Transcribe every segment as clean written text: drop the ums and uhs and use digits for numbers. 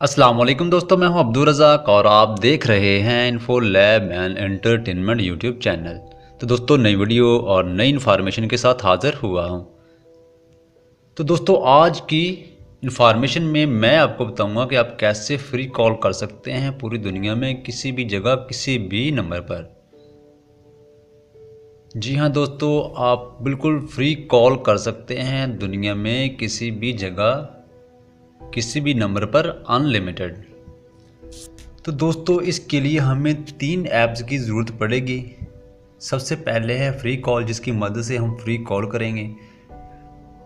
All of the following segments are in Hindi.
अस्सलाम वालेकुम दोस्तों, मैं हूं अब्दुल रज़ाक और आप देख रहे हैं info lab and entertainment YouTube channel. तो दोस्तों, नई वीडियो और नई इन्फॉर्मेशन के साथ हाज़िर हुआ हूं। तो दोस्तों, आज की इन्फॉर्मेशन में मैं आपको बताऊंगा कि आप कैसे फ्री कॉल कर सकते हैं पूरी दुनिया में किसी भी जगह किसी भी नंबर पर। जी हाँ दोस्तों, आप बिल्कुल फ्री कॉल कर सकते हैं दुनिया में किसी भी जगह किसी भी नंबर पर अनलिमिटेड। तो दोस्तों, इसके लिए हमें 3 ऐप्स की ज़रूरत पड़ेगी। सबसे पहले है फ्री कॉल, जिसकी मदद से हम फ्री कॉल करेंगे।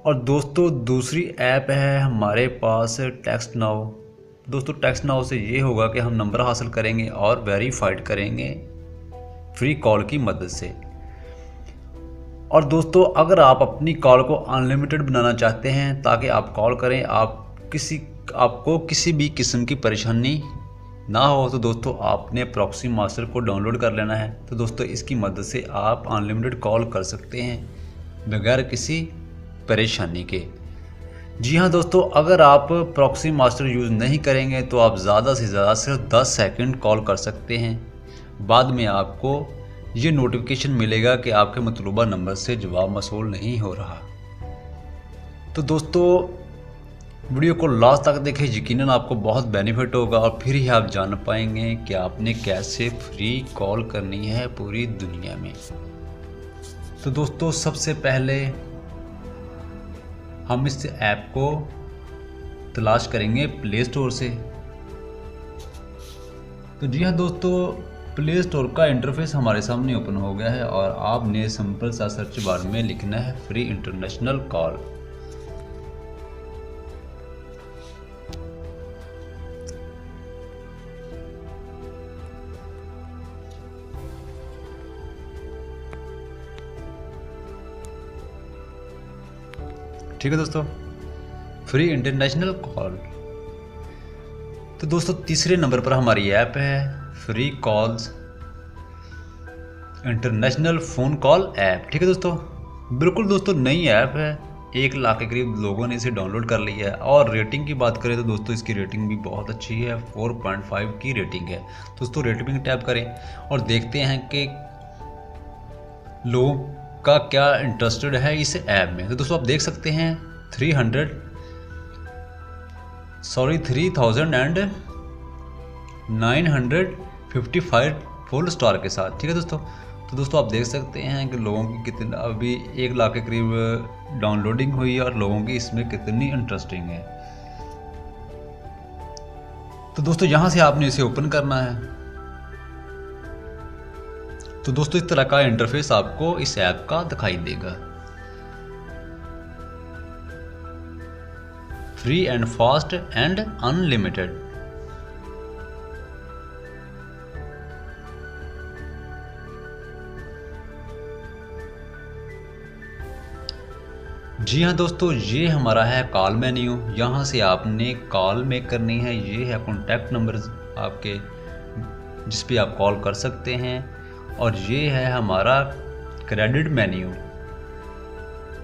और दोस्तों, दूसरी ऐप है हमारे पास टेक्स्ट नाउ। दोस्तों, टेक्स्ट नाउ से ये होगा कि हम नंबर हासिल करेंगे और वेरीफाइड करेंगे फ्री कॉल की मदद से। और दोस्तों, अगर आप अपनी कॉल को अनलिमिटेड बनाना चाहते हैं ताकि आप कॉल करें, आपको किसी भी किस्म की परेशानी ना हो, तो दोस्तों आपने प्रॉक्सी मास्टर को डाउनलोड कर लेना है। तो दोस्तों, इसकी मदद से आप अनलिमिटेड कॉल कर सकते हैं बगैर किसी परेशानी के। जी हाँ दोस्तों, अगर आप प्रॉक्सी मास्टर यूज़ नहीं करेंगे तो आप ज़्यादा से ज़्यादा सिर्फ 10 सेकंड कॉल कर सकते हैं। बाद में आपको ये नोटिफिकेशन मिलेगा कि आपके मतलूबा नंबर से जवाब मौसूल नहीं हो रहा। तो दोस्तों, वीडियो को लास्ट तक देखें, यकीनन आपको बहुत बेनिफिट होगा और फिर ही आप जान पाएंगे कि आपने कैसे फ्री कॉल करनी है पूरी दुनिया में। तो दोस्तों, सबसे पहले हम इस ऐप को तलाश करेंगे प्ले स्टोर से। तो जी हाँ दोस्तों, प्ले स्टोर का इंटरफेस हमारे सामने ओपन हो गया है और आपने सिंपल सा सर्च बार में लिखना है फ्री इंटरनेशनल कॉल। ठीक है दोस्तों, फ्री इंटरनेशनल कॉल। तो दोस्तों, तीसरे नंबर पर हमारी ऐप है free calls international phone call app. ठीक है दोस्तों, बिल्कुल दोस्तों नई ऐप है। 1 लाख के करीब लोगों ने इसे डाउनलोड कर लिया है। और रेटिंग की बात करें तो दोस्तों, इसकी रेटिंग भी बहुत अच्छी है, 4.5 की रेटिंग है। दोस्तों, रेटिंग टैप करें और देखते हैं कि लोगों का क्या इंटरेस्टेड है इस ऐप में। तो दोस्तों, आप देख सकते हैं 3,955 फुल स्टार के साथ। ठीक है दोस्तों, तो दोस्तों आप देख सकते हैं कि लोगों की कितनी, अभी 1 लाख के करीब डाउनलोडिंग हुई है और लोगों की इसमें कितनी इंटरेस्टिंग है। तो दोस्तों, यहाँ से आपने इसे ओपन करना है। तो दोस्तों, इस तरह का इंटरफेस आपको इस ऐप का दिखाई देगा। Free and fast and unlimited. जी हाँ दोस्तों, ये हमारा है कॉल मेन्यू। यहाँ से आपने कॉल मेक करनी है। ये है कॉन्टैक्ट नंबर आपके जिस पे आप कॉल कर सकते हैं। और ये है हमारा क्रेडिट मेन्यू।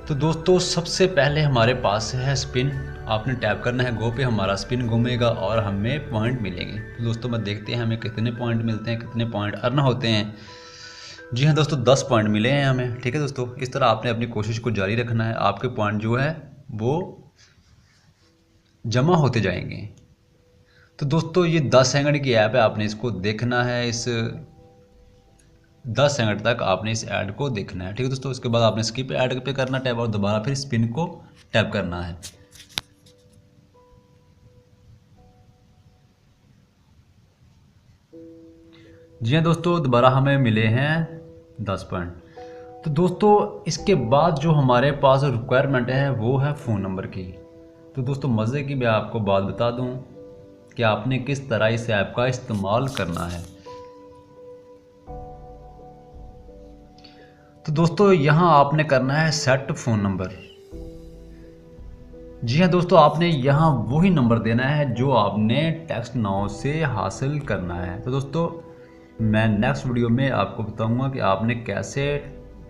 तो दोस्तों, सबसे पहले हमारे पास है स्पिन। आपने टैप करना है गो पे, हमारा स्पिन घूमेगा और हमें पॉइंट मिलेंगे। तो दोस्तों, मैं देखते हैं हमें कितने पॉइंट मिलते हैं, कितने पॉइंट अर्न होते हैं। जी हाँ दोस्तों, 10 पॉइंट मिले हैं हमें। ठीक है दोस्तों, इस तरह आपने अपनी कोशिश को जारी रखना है। आपके पॉइंट जो है वो जमा होते जाएंगे। तो दोस्तों, ये 10 सेकंड की ऐप है, आपने इसको देखना है। इस 10 सेकंड तक आपने इस ऐड को देखना है। ठीक है दोस्तों, उसके बाद आपने स्किप ऐड पे करना टैप और दोबारा फिर स्पिन को टैप करना है। जी हाँ दोस्तों, दोबारा हमें मिले हैं 10 पॉइंट। तो दोस्तों, इसके बाद जो हमारे पास रिक्वायरमेंट है वो है फ़ोन नंबर की। तो दोस्तों, मज़े की मैं आपको बात बता दूं कि आपने किस तरह इस ऐप का इस्तेमाल करना है। तो दोस्तों, यहाँ आपने करना है सेट फ़ोन नंबर। जी हाँ दोस्तों, आपने यहाँ वही नंबर देना है जो आपने टेक्स्ट नाउ से हासिल करना है। तो दोस्तों, मैं नेक्स्ट वीडियो में आपको बताऊंगा कि आपने कैसे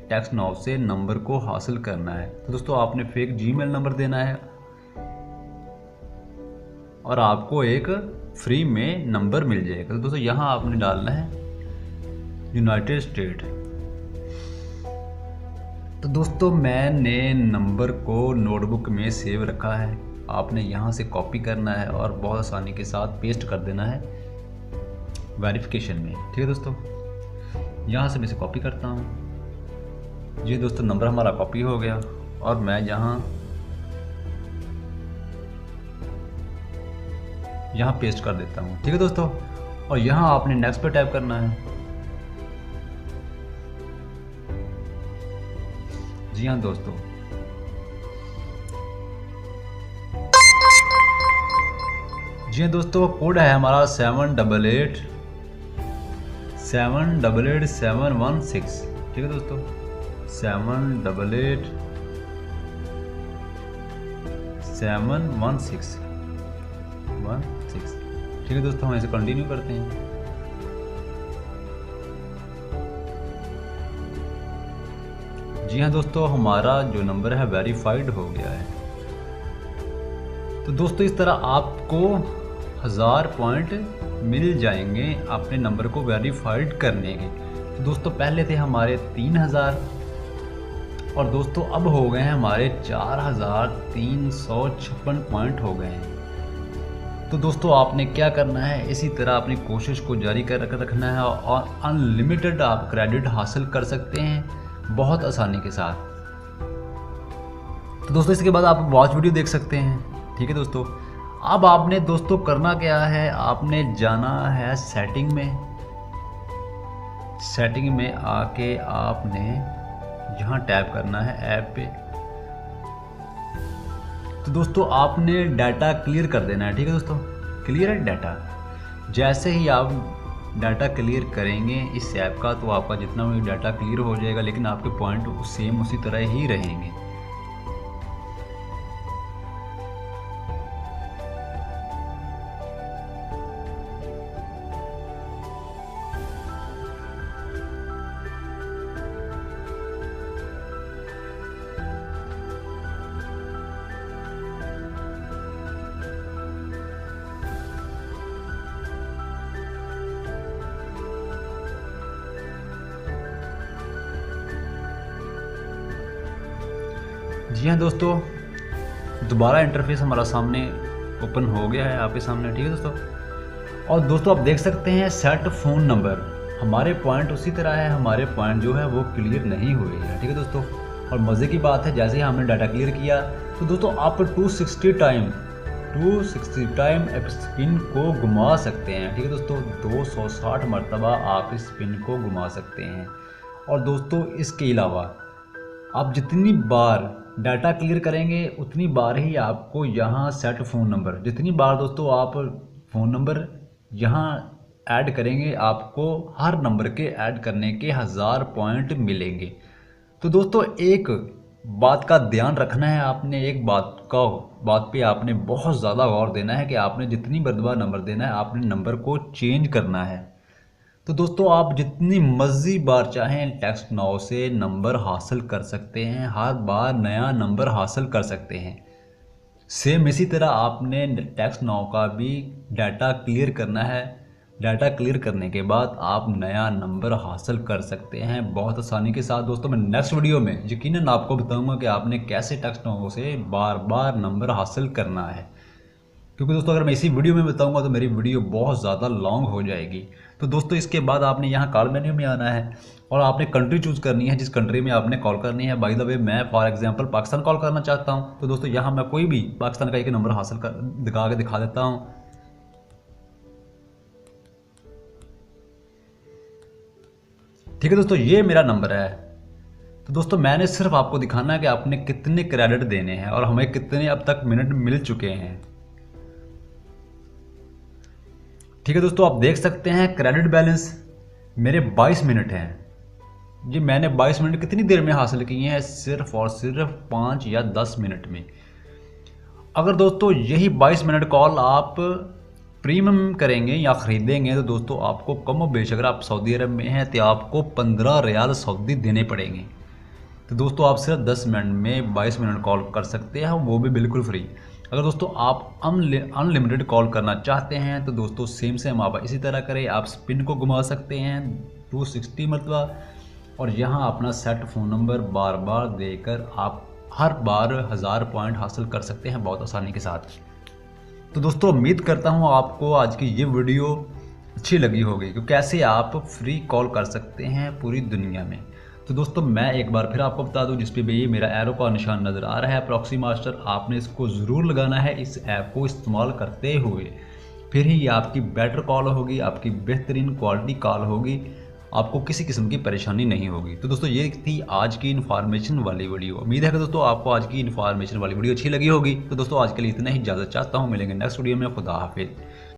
टेक्स्ट नाउ से नंबर को हासिल करना है। तो दोस्तों, आपने फेक जीमेल नंबर देना है और आपको एक फ्री में नंबर मिल जाएगा। तो दोस्तों यहाँ आपने डालना है यूनाइटेड स्टेट। तो दोस्तों मैंने नंबर को नोटबुक में सेव रखा है, आपने यहाँ से कॉपी करना है और बहुत आसानी के साथ पेस्ट कर देना है वेरिफिकेशन में। ठीक है दोस्तों, यहाँ से मैं इसे कॉपी करता हूँ। ये दोस्तों नंबर हमारा कॉपी हो गया और मैं यहाँ पेस्ट कर देता हूँ। ठीक है दोस्तों, और यहाँ आपने नेक्स्ट पे टैप करना है। जी हाँ दोस्तों, कोड है हमारा 7888716। ठीक है दोस्तों, 7888716। ठीक है दोस्तों, हम इसे कंटिन्यू करते हैं। जी हाँ दोस्तों, हमारा जो नंबर है वेरीफाइड हो गया है। तो दोस्तों इस तरह आपको 1000 पॉइंट मिल जाएंगे अपने नंबर को वेरीफाइड करने के। तो दोस्तों पहले थे हमारे 3000 और दोस्तों अब हो गए हैं हमारे 4356 पॉइंट हो गए हैं। तो दोस्तों आपने क्या करना है, इसी तरह अपनी कोशिश को जारी कर रखना है और अनलिमिटेड आप क्रेडिट हासिल कर सकते हैं बहुत आसानी के साथ। तो दोस्तों इसके बाद आप वॉच वीडियो देख सकते हैं। ठीक है दोस्तों, अब आपने दोस्तों करना क्या है, आपने जाना है सेटिंग में आके आपने यहाँ टैप करना है ऐप पे। तो दोस्तों आपने डाटा क्लियर कर देना है। ठीक है दोस्तों, क्लियर है डाटा। जैसे ही आप डाटा क्लियर करेंगे इस ऐप का तो आपका जितना भी डाटा क्लियर हो जाएगा, लेकिन आपके पॉइंट सेम उसी तरह ही रहेंगे। जी हाँ दोस्तों, दोबारा इंटरफेस हमारा सामने ओपन हो गया है आपके सामने। ठीक है दोस्तों, और दोस्तों आप देख सकते हैं सेट फ़ोन नंबर, हमारे पॉइंट उसी तरह है, हमारे पॉइंट जो है वो क्लियर नहीं हुए हैं। ठीक है दोस्तों, और मज़े की बात है जैसे ही हमने डाटा क्लियर किया तो दोस्तों आप 260 टाइम स्पिन को घुमा सकते हैं। ठीक है दोस्तों, 260 मरतबा आप इस स्पिन को घुमा सकते हैं। और दोस्तों इसके अलावा आप जितनी बार डाटा क्लियर करेंगे उतनी बार ही आपको यहाँ सेट फ़ोन नंबर, जितनी बार दोस्तों आप फ़ोन नंबर यहाँ ऐड करेंगे आपको हर नंबर के ऐड करने के 1000 पॉइंट मिलेंगे। तो दोस्तों एक बात का ध्यान रखना है, आपने एक बात पे आपने बहुत ज़्यादा गौर देना है कि आपने जितनी मरतबा नंबर देना है आपने नंबर को चेंज करना है। तो दोस्तों आप जितनी मर्जी बार चाहें टेक्स्ट नाउ से नंबर हासिल कर सकते हैं, हर बार नया नंबर हासिल कर सकते हैं। सेम इसी तरह आपने टेक्स्ट नाउ का भी डाटा क्लियर करना है। डाटा क्लियर करने के बाद आप नया नंबर हासिल कर सकते हैं बहुत आसानी के साथ। दोस्तों मैं नेक्स्ट वीडियो में यकीनन आपको बताऊंगा कि आपने कैसे टेक्स्ट नाउ से बार बार नंबर हासिल करना है, क्योंकि दोस्तों अगर मैं इसी वीडियो में बताऊंगा तो मेरी वीडियो बहुत ज़्यादा लॉन्ग हो जाएगी। तो दोस्तों इसके बाद आपने यहाँ कॉल मेन्यू में आना है और आपने कंट्री चूज़ करनी है जिस कंट्री में आपने कॉल करनी है। बाय द वे मैं फॉर एग्जांपल पाकिस्तान कॉल करना चाहता हूँ, तो दोस्तों यहाँ मैं कोई भी पाकिस्तान का एक नंबर हासिल कर दिखा देता हूँ। ठीक है दोस्तों, ये मेरा नंबर है। तो दोस्तों मैंने सिर्फ आपको दिखाना है कि आपने कितने क्रेडिट देने हैं और हमें कितने अब तक मिनट मिल चुके हैं। ठीक है दोस्तों, आप देख सकते हैं क्रेडिट बैलेंस मेरे 22 मिनट हैं। जी मैंने 22 मिनट कितनी देर में हासिल किए हैं, सिर्फ और सिर्फ 5 या 10 मिनट में। अगर दोस्तों यही 22 मिनट कॉल आप प्रीमियम करेंगे या ख़रीदेंगे तो दोस्तों आपको कम बेश, अगर आप सऊदी अरब में हैं तो आपको 15 रियाल सऊदी देने पड़ेंगे। तो दोस्तों आप सिर्फ 10 मिनट में 22 मिनट कॉल कर सकते हैं, वो भी बिल्कुल फ्री। अगर दोस्तों आप अनलिमिटेड कॉल करना चाहते हैं तो दोस्तों सेम आप इसी तरह करें। आप स्पिन को घुमा सकते हैं 260 मतलब, और यहाँ अपना सेट फ़ोन नंबर बार बार देकर आप हर बार 1000 पॉइंट हासिल कर सकते हैं बहुत आसानी के साथ। तो दोस्तों उम्मीद करता हूँ आपको आज की ये वीडियो अच्छी लगी होगी कि कैसे आप फ्री कॉल कर सकते हैं पूरी दुनिया में। तो दोस्तों मैं एक बार फिर आपको बता दूं, जिस पे भी ये मेरा एरो का निशान नज़र आ रहा है प्रॉक्सी मास्टर, आपने इसको ज़रूर लगाना है। इस ऐप को इस्तेमाल करते हुए फिर ही आपकी बेटर कॉल होगी, आपकी बेहतरीन क्वालिटी कॉल होगी, आपको किसी किस्म की परेशानी नहीं होगी। तो दोस्तों ये थी आज की इन्फॉर्मेशन वाली वीडियो। उम्मीद है कि दोस्तों आपको आज की इन्फॉर्मेशन वाली वीडियो अच्छी लगी होगी। तो दोस्तों आज के लिए इतना ही, इजाज़त चाहता हूँ। मिलेंगे नेक्स्ट वीडियो में। खुदा हाफिज़।